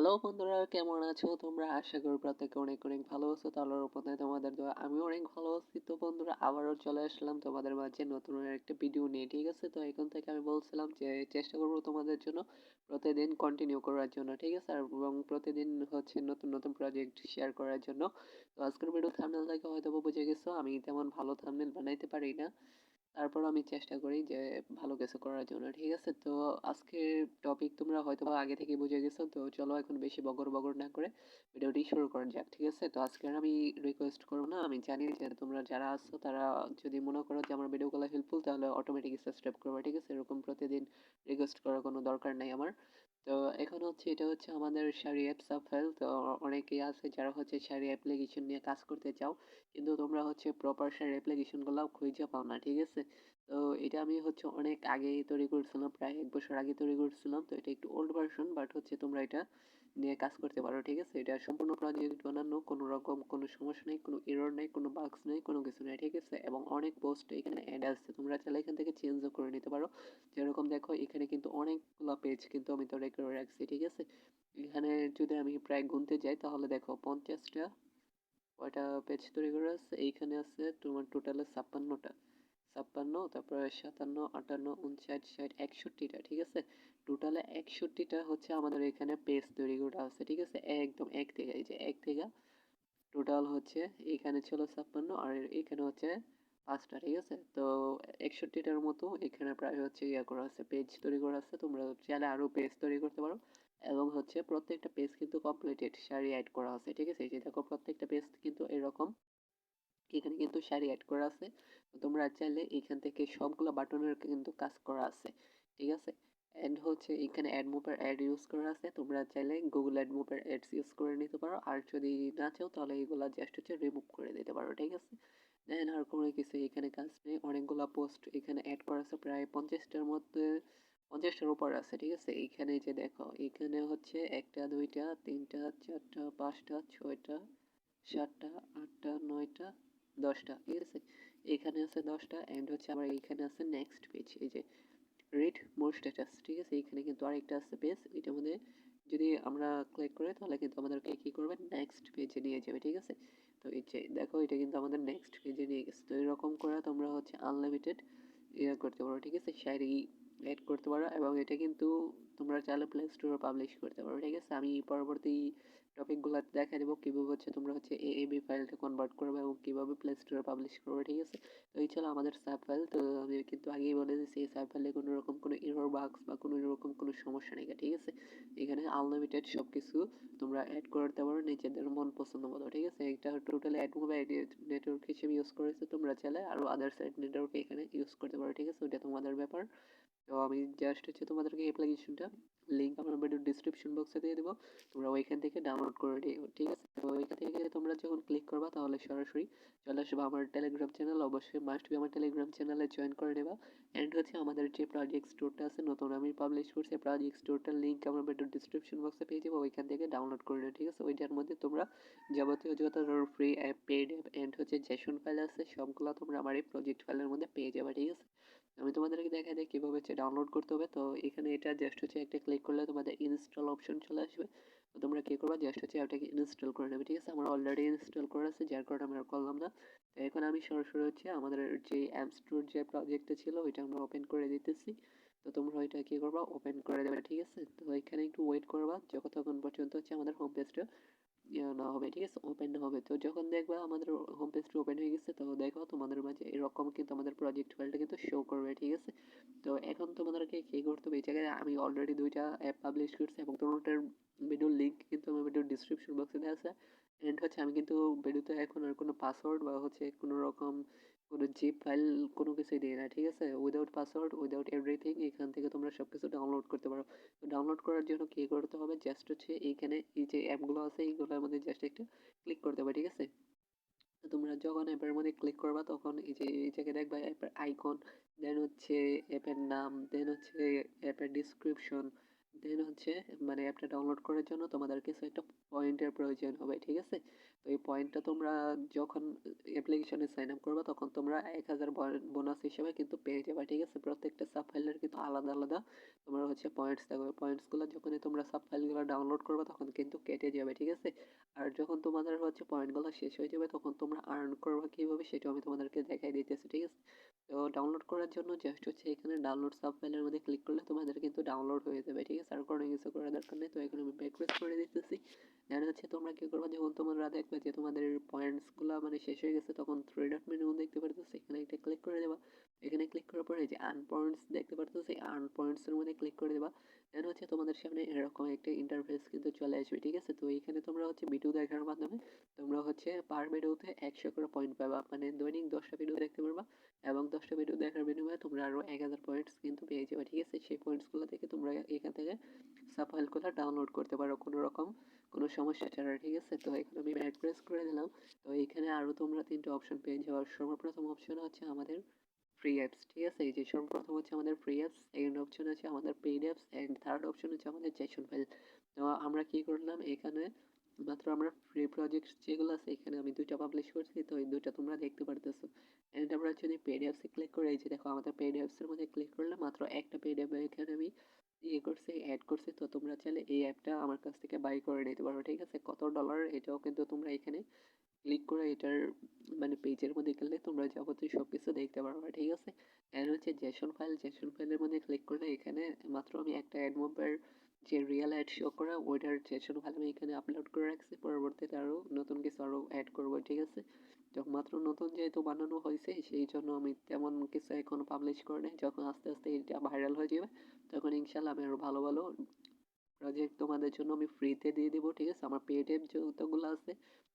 Hello বন্ধুরা, কেমন আছো তোমরা? আশা করি প্রত্যেকে অনেক অনেক ভালো আছো। তো আল্লাহর উপরে তোমাদের দোয়া আমি অনেক ভালো আছি। তো বন্ধুরা, আবারও চলে আসলাম তোমাদের মাঝে নতুন একটা ভিডিও নিয়ে। ঠিক আছে, তো এখন থেকে আমি বলছিলাম যে চেষ্টা করবো তোমাদের জন্য প্রতিদিন কন্টিনিউ করার জন্য। ঠিক আছে, আর এবং প্রতিদিন হচ্ছে নতুন নতুন প্রজেক্ট শেয়ার করার জন্য। তো আজকের ভিডিও থাম্বনেল দেখে হয়তো বুঝে গেছো আমি তেমন ভালো থাম্বনেল বানাইতে পারি না। তারপর আমি চেষ্টা করি যে ভালো কিছু করার জন্য। ঠিক আছে, তো আজকের টপিক তোমরা হয়তো বা আগে থেকে বুঝে গেছো। তো চলো এখন বেশি বগর বগর না করে ভিডিওটি শুরু করা যাক। ঠিক আছে, তো আজকের আমি রিকোয়েস্ট করবো না। আমি জানি যে তোমরা যারা আছো তারা যদি মনে করো যে আমার ভিডিওগুলো হেল্পফুল, তাহলে অটোমেটিক সাবস্ক্রাইব করবে। ঠিক আছে, এরকম প্রতিদিন রিকোয়েস্ট করার কোনো দরকার নাই আমার। তো এখন হচ্ছে এটা হচ্ছে আমাদের শাড়ি অ্যাপ সাফেল। তো অনেকেই আছে যারা হচ্ছে শাড়ি অ্যাপ্লিকেশন নিয়ে কাজ করতে চাও, কিন্তু তোমরা হচ্ছে প্রপার শাড়ি অ্যাপ্লিকেশন গুলো খুঁজে পাও না। ঠিক আছে, তো এটা আমি হচ্ছে অনেক আগে তৈরি করছিলাম, প্রায় 1 বছর আগে তৈরি করছিলাম। তো এটা একটু ওল্ড ভার্সন, বাট হচ্ছে তোমরা এটা নিয়ে কাজ করতে পারো। ঠিক আছে, এটা সম্পূর্ণ প্রজেক্ট বানানো, কোনো রকম কোনো সমস্যা নেই, কোনো এরর নেই, কোনো বাগস নেই, কোনো কিছু নেই। ঠিক আছে, এবং অনেক পোস্ট এখানে অ্যাড আছে, তোমরা চাইলে এখান থেকে চেঞ্জও করে নিতে পারো। যেরকম দেখো এখানে কিন্তু অনেকগুলো পেজ কিন্তু আমি তৈরি করে রাখছি। ঠিক আছে, এখানে যদি আমি প্রায় গুনতে যাই তাহলে দেখো 50টা কয়টা পেজ তৈরি করে আছে। এইখানে আছে তোমার টোটালে 56টা, 56, তারপরে 57, 58, 59, 60, 61টা। ঠিক আছে, টোটালে 61টা হচ্ছে আমাদের এখানে পেজ তৈরি করা আছে। ঠিক আছে, একদম এক থেকে, এই যে এক থেকে টোটাল হচ্ছে এখানে ছিল 56 আর এখানে হচ্ছে 5টা। ঠিক আছে, তো 61টার মতো এখানে প্রায় হচ্ছে ইয়া করা আছে, পেজ তৈরি করা আছে। তোমরা চাইলে আরো পেজ তৈরি করতে পারো, এবং হচ্ছে প্রত্যেকটা পেজ কিন্তু কমপ্লিটেড শাড়ি অ্যাড করা আছে। ঠিক আছে, এই যে দেখো প্রত্যেকটা পেজ কিন্তু এরকম, এখানে কিন্তু শাড়ি অ্যাড করা আছে। তো তোমরা চাইলে এখান থেকে সবগুলো বাটনের কিন্তু কাজ করা আছে। ঠিক আছে, এন্ড হচ্ছে এখানে অ্যাড মুভার অ্যাড ইউজ করা আছে। তোমরা চাইলে Google ad mover ads use করে নিতে পারো, আর যদি না চাও তাহলে এগুলা জাস্ট হচ্ছে রিমুভ করে দিতে পারো। ঠিক আছে, দেন আর কোনো কিছু এখানে কাজ নেই। অনেকগুলা পোস্ট এখানে অ্যাড করা আছে, প্রায় 50টার মধ্যে, 50টার উপর আছে। ঠিক আছে, এইখানে যে দেখো এখানে হচ্ছে 1টা 2টা 3টা 4টা 5টা 6টা 7টা 8টা 9টা 10টা। ঠিক আছে, এখানে আছে 10টা, এন্ড হচ্ছে আবার এখানে আছে নেক্সট পেজ, এই যে রিড মোর স্ট্যাটাস। ঠিক আছে, এখানে কিন্তু আরেকটা আছে পেজ, এটার মধ্যে যদি আমরা ক্লিক করি তাহলে কিন্তু আমাদেরকে কি করবে, নেক্সট পেজে নিয়ে যাবে। ঠিক আছে, তো এই যে দেখো এটা কিন্তু আমাদের নেক্সট পেজে নিয়ে গেছে। তো এরকম করে তোমরা হচ্ছে আনলিমিটেড ইয়ে করতে পারো। ঠিক আছে, শাড়ি অ্যাড করতে পারো, এবং এটা কিন্তু তোমরা চাইলে প্লে স্টোরে পাবলিশ করতে পারো। ঠিক আছে, আমি পরবর্তী টপিকগুলো দেখা দেবো কিভাবে হচ্ছে তোমরা হচ্ছে এএবি ফাইলটা কনভার্ট করবে এবং কিভাবে প্লে স্টোরে পাবলিশ করবে। ঠিক আছে, তো এই ছিল আমাদের সাব ফাইল। তো আমি কিন্তু আগেই বলে দিয়েছি এই সাব ফাইলে কোনো রকম কোনো এরর বাগস বা কোনো রকম কোনো সমস্যা নেই। ঠিক আছে, এখানে আনলিমিটেড সব কিছু তোমরা অ্যাড করতে পারো নিজেদের মন পছন্দ মতো। ঠিক আছে, এটা টোটালি অ্যাড মোবাইল নেটওয়ার্ক হিসেবে ইউজ করেছে, তোমরা চাইলে আরও আদার সাইড নেটওয়ার্ক এখানে ইউজ করতে পারো। ঠিক আছে, ওটা তোমাদের ব্যাপার। তো আমি জাস্ট হচ্ছে তোমাদেরকে অ্যাপ্লিকেশনটা লিঙ্ক আমার ভিডিও ডিসক্রিপশন বক্সে দিয়ে দেবো, তোমরা ওইখান থেকে ডাউনলোড করে নিও। ঠিক আছে, তো ওইখান থেকে তোমরা যখন ক্লিক করবা তাহলে সরাসরি চলে আসবে আমার টেলিগ্রাম চ্যানেল। অবশ্যই মাস্ট বি আমার টেলিগ্রাম চ্যানেলে জয়েন করে নেবা। অ্যান্ড হচ্ছে আমাদের যে প্রজেক্ট স্টোরটা আছে নতুন আমি পাবলিশ করছি, প্রজেক্ট স্টোরটার লিঙ্ক আমার ভিডিও ডিসক্রিপশন বক্সে পেয়ে যাবো, ওইখান থেকে ডাউনলোড করে নিও। ঠিক আছে, ওইটার মধ্যে তোমরা যাবতীয় যত free app, paid app and হচ্ছে জেসন ফাইল আছে সবগুলো তোমরা আমার এই প্রজেক্ট ফাইলের মধ্যে পেয়ে যাবে। ঠিক আছে, আমি তোমাদেরকে দেখাই দিই কীভাবে হচ্ছে ডাউনলোড করতে হবে। তো এখানে এটা জাস্ট হচ্ছে একটা ক্লিক করলে তোমাদের ইনস্টল অপশন চলে আসবে। তো তোমরা কী করবা, জাস্ট হচ্ছে ওটাকে ইনস্টল করে নেবে। ঠিক আছে, আমার অলরেডি ইনস্টল করা আছে, যার কারণে আমি আর করলাম না। তো এখন আমি সরাসরি হচ্ছে আমাদের যে অ্যাপ স্টোর যে প্রজেক্টটা ছিল ওইটা আমরা ওপেন করে দিতেছি। তো তোমরা ওইটা কী করবা, ওপেন করে দেবে। ঠিক আছে, তো এখানে একটু ওয়েট করবা যতক্ষণ পর্যন্ত হচ্ছে আমাদের হোম পেজটা ইয়ে না হবে। ঠিক আছে, ওপেন হবে। তো যখন দেখবা আমাদের হোম পেজটা ওপেন হয়ে গেছে, তো দেখো তোমাদের মাঝে এরকম কিন্তু আমাদের প্রজেক্ট ফাইলটা কিন্তু শো করবে। ঠিক আছে, তো এখন তোমাদেরকে কি করতে হবে, এই জায়গায় আমি অলরেডি 2টা অ্যাপ পাবলিশ করছি এবং তোমাদের ভিডিওর লিঙ্ক কিন্তু আমার ভিডিওর ডিসক্রিপশন বক্সে দেওয়া আছে। এন্ড হচ্ছে আমি কিন্তু ভিডিওতে এখন আর কোনো পাসওয়ার্ড বা হচ্ছে কোনো রকম কোনো জিপ ফাইল কোনো কিছুই দিই না। ঠিক আছে, উইদাউট পাসওয়ার্ড উইদাউট এভরিথিং এখান থেকে তোমরা সব কিছু ডাউনলোড করতে পারো। তো ডাউনলোড করার জন্য কি করতে হবে, জাস্ট হচ্ছে এইখানে এই যে অ্যাপগুলো আছে এইগুলোর মধ্যে জাস্ট একটা ক্লিক করতে হবে। ঠিক আছে, তো তোমরা যখন অ্যাপের মধ্যে ক্লিক করবা তখন এই যে এই জায়গায় দেখবা অ্যাপের আইকন, দেন হচ্ছে অ্যাপের নাম, দেন হচ্ছে অ্যাপের ডিসক্রিপশন, দেন হচ্ছে মানে অ্যাপটা ডাউনলোড করার জন্য তোমাদের কিছু একটা পয়েন্টের প্রয়োজন হবে, ঠিক আছে? তো এই পয়েন্টটা তোমরা যখন অ্যাপ্লিকেশনে সাইন আপ করবে তখন তোমরা 1000 বোনাস হিসেবে কিন্তু পেয়ে যাবে, ঠিক আছে? প্রত্যেকটা সাব ফাইলের কিন্তু আলাদা আলাদা তোমার হচ্ছে পয়েন্টস থাকবে। পয়েন্টসগুলো যখনই তোমরা সাব ফাইলগুলো ডাউনলোড করবে তখন কিন্তু কেটে যাবে, ঠিক আছে? আর যখন তোমাদের হচ্ছে পয়েন্টগুলো শেষ হয়ে যাবে তখন তোমরা আর্ন করবে কীভাবে সেটাও আমি তোমাদেরকে দেখাই দিতেছি, ঠিক আছে? তো ডাউনলোড করার জন্য জাস্ট হচ্ছে এখানে ডাউনলোড সাব ফাইলের মধ্যে ক্লিক করলে তোমাদের কিন্তু ডাউনলোড হয়ে যাবে, ঠিক আছে? আর কোনো কিছু করার দরকার নেই। তো এখানে আমি ব্যাক প্রেস করে দিতেছি। দেন হচ্ছে তোমরা কি করবে, যখন তোমরা দেখবে যে তোমাদের পয়েন্টসগুলো মানে শেষ হয়ে গেছে তখন থ্রি ডট মেনু দেখতে পারতেছে, এখানে একটা ক্লিক করে দেবা। এখানে ক্লিক করার পরে যে আর্ন পয়েন্টস দেখতে পারতেছে, আর্ন পয়েন্টস এর মধ্যে ক্লিক করে দেবা। দেন হচ্ছে তোমাদের সামনে এরকম একটা ইন্টারফেস কিন্তু চলে আসবে, ঠিক আছে? তো এখানে তোমরা হচ্ছে ভিডিও দেখার মাধ্যমে তোমরা হচ্ছে পার ভিডিওতে 100 করে পয়েন্ট পাবা, মানে দৈনিক 10টা ভিডিও দেখতে পারবা এবং 10টা ভিডিও দেখার বিনিময়ে তোমরা আরও 1000 পয়েন্টস কিন্তু পেয়ে যাবে, ঠিক আছে? সেই পয়েন্টসগুলো থেকে তোমরা এখান থেকে সাব ফাইলগুলো ডাউনলোড করতে পারো কোনো রকম কোনো সমস্যা ছাড়া, ঠিক আছে? তো এখানে আমি ব্যাক প্রেস করে দিলাম। তো এখানে আরও তোমরা 3টে অপশন পেয়ে যাবে। সর্বপ্রথম অপশন হচ্ছে আমাদের ফ্রি অ্যাপস, ঠিক আছে? এই যে সর্বপ্রথম হচ্ছে আমাদের ফ্রি অ্যাপস, সেকেন্ড অপশন হচ্ছে আমাদের paid apps and third option হচ্ছে আমাদের জেসন ফাইল। তো আমরা কি করলাম এখানে মাত্র আমরা ফ্রি প্রজেক্ট যেগুলো আছে এখানে আমি 2টা পাবলিশ করছি, তো এই 2টা তোমরা দেখতে পারতেছো। এন্ড আমরা যদি পেড অ্যাপসে ক্লিক করে এই যে দেখো আমাদের পেড অ্যাপসের মধ্যে ক্লিক করলে মাত্র একটা পেড অ্যাপ এখানে আমি ইয়ে করছি, অ্যাড করছি। তো তোমরা চাইলে এই অ্যাপটা আমার কাছ থেকে বাই করে নিতে পারো, ঠিক আছে? কত ডলার এটাও কিন্তু তোমরা এখানে ক্লিক করে এটার মানে পেজের মধ্যে গেলে তোমরা যাবতীয় সব কিছু দেখতে পারবে, ঠিক আছে? এর হচ্ছে জেসন ফাইল, জেসন ফাইলের মধ্যে ক্লিক করলে এখানে মাত্র আমি একটা অ্যাড মুভের যে রিয়েল অ্যাড শো করে ওইটার জেসন ফাইল আমি এখানে আপলোড করে রাখছি। পরবর্তীতে আরও নতুন কিছু আরও অ্যাড করবো, ঠিক আছে? যখন মাত্র নতুন যেহেতু বানানো হয়েছে সেই জন্য আমি তেমন কিছু এখনো পাবলিশ করে নাই। যখন আস্তে আস্তে এটা ভাইরাল হয়ে যাবে তখন ইনশাল্লাহ আমি আরও ভালো ভালো প্রজেক্ট তোমাদের জন্য আমি ফ্রিতে দিয়ে দেবো, ঠিক আছে? আমার পেড অ্যাপ যতগুলো আছে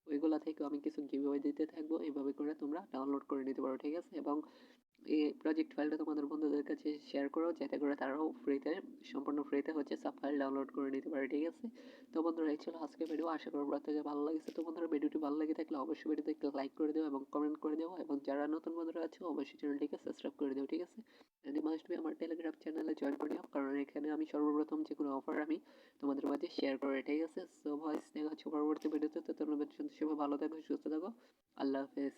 ওইগুলা থেকে আমি কিছু গিভঅ্যাওয়ে দিতে থাকবো, এইভাবে করে তোমরা ডাউনলোড করে নিতে পারো, ঠিক আছে? এবং এই প্রজেক্ট ফাইলটা তোমাদের বন্ধুদের কাছে শেয়ার করো যাতে করে তারাও ফ্রিতে সম্পূর্ণ ফ্রিতে হচ্ছে সাব ফাইল ডাউনলোড করে নিতে পারে, ঠিক আছে? তো বন্ধুরা এই ছিল আজকে ভিডিও, আশা করবো আপনাদের ভালো লাগছে। তো বন্ধুরা ভিডিওটি ভালো লেগে থাকলে অবশ্যই ভিডিওতে একটা লাইক করে দেবো এবং কমেন্ট করে দেবো, এবং যারা নতুন বন্ধুরা আছে অবশ্যই চ্যানেলটিকে সাবস্ক্রাইব করে দেবো, ঠিক আছে? এন্ড মাস্ট বি আমার টেলিগ্রাম চ্যানেলে জয়েন করে নিও, কারণ এখানে আমি সর্বপ্রথম যে কোনো অফার আমি তোমাদের মাঝে শেয়ার করে, ঠিক আছে? সো ভয়েস দেখা হচ্ছে পরবর্তী ভিডিওতে। তো তোমরা সবাই ভালো থাকো, সুস্থ থাকো। আল্লাহ হাফেজ।